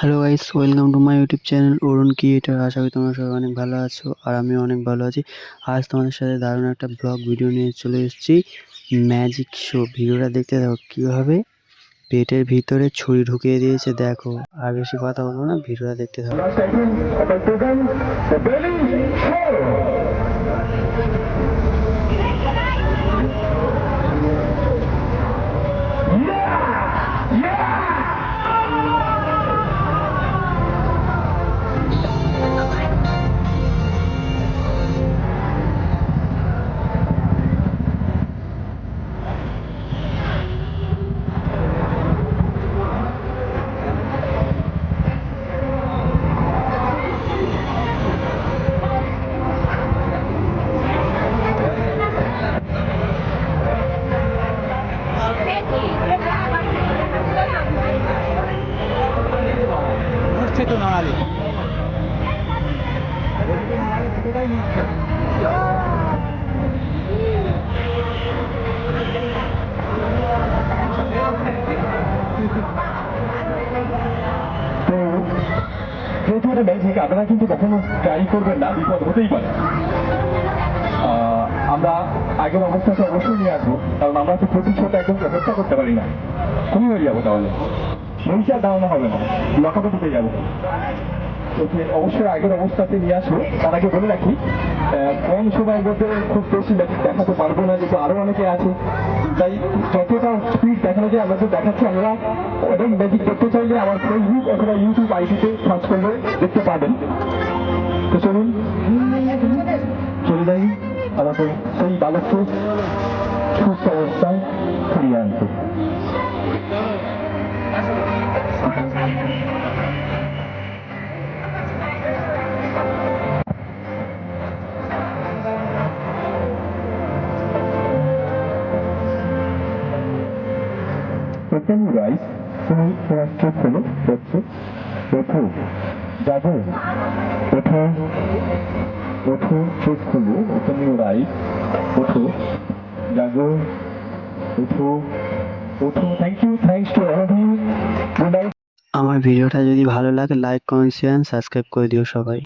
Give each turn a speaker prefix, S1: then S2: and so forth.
S1: Hello guys, welcome to my YouTube channel Arun creator. আশা করি তোমরা সবাই অনেক ভালো আছো আর আমিও অনেক ভালো আছি। আজ তোমাদের সাথে দারুণ একটা ব্লগ ভিডিও নিয়ে চলে এসেছি। ম্যাজিক শো ভিডিওটা দেখতে দেখো কীভাবে পেটের ভিতরে ছুরি ঢুকিয়ে দিয়েছে। দেখো, আর বেশি কথা বলবো না, ভিডিওটা দেখতে থাকো।
S2: তো নাড়ালে
S3: যেহেতু এটা ম্যাজিক, আপনারা কিন্তু কখনো ট্রাই করবেন না, বিপদ হতেই পারে। আমরা আগের অবস্থাটা অবশ্যই নিয়ে আসবো, কারণ আমরা তো প্রতিশোধটা একদম হত্যা করতে পারি না। খুবই হয়ে যাবো, তাহলে মহিষার দাঁড়ানো হবে না, লকাপে ঢুকে যাবো। ওকে অবশ্যই আগের অবস্থাতে নিয়ে আসবো। তার আগে বলে রাখি, কম সময়ের মধ্যে খুব বেশি দেখাতে পারবো না, যেহেতু আরো অনেকে আছে, তাই যতটা স্পিড দেখানো যায় আমরা তো দেখাচ্ছি। আমরা এবং ম্যাজিক দেখতে চাইলে আমার ফেসবুক অথবা ইউটিউব আইডিতে সার্চ করলে দেখতে পাবেন। তো চলুন চলে যাই আমাদের সেই বালককে সুস্থ অবস্থায় ফিরিয়ে আনতে। Open your eyes, তুমি তোমার চোখ খোলো, দেখছো, ওঠো, যাবো, ওঠো, ওঠো, চোখ খোলো, ওপেন ইউর আইস, ওঠো, জাগো, ওঠো, ওঠো। Thanks to all of you. Good night.
S1: আমার ভিডিওটা যদি ভালো লাগে লাইক, কমেন্ট, শেয়ার, সাবস্ক্রাইব করে দিও সবাই।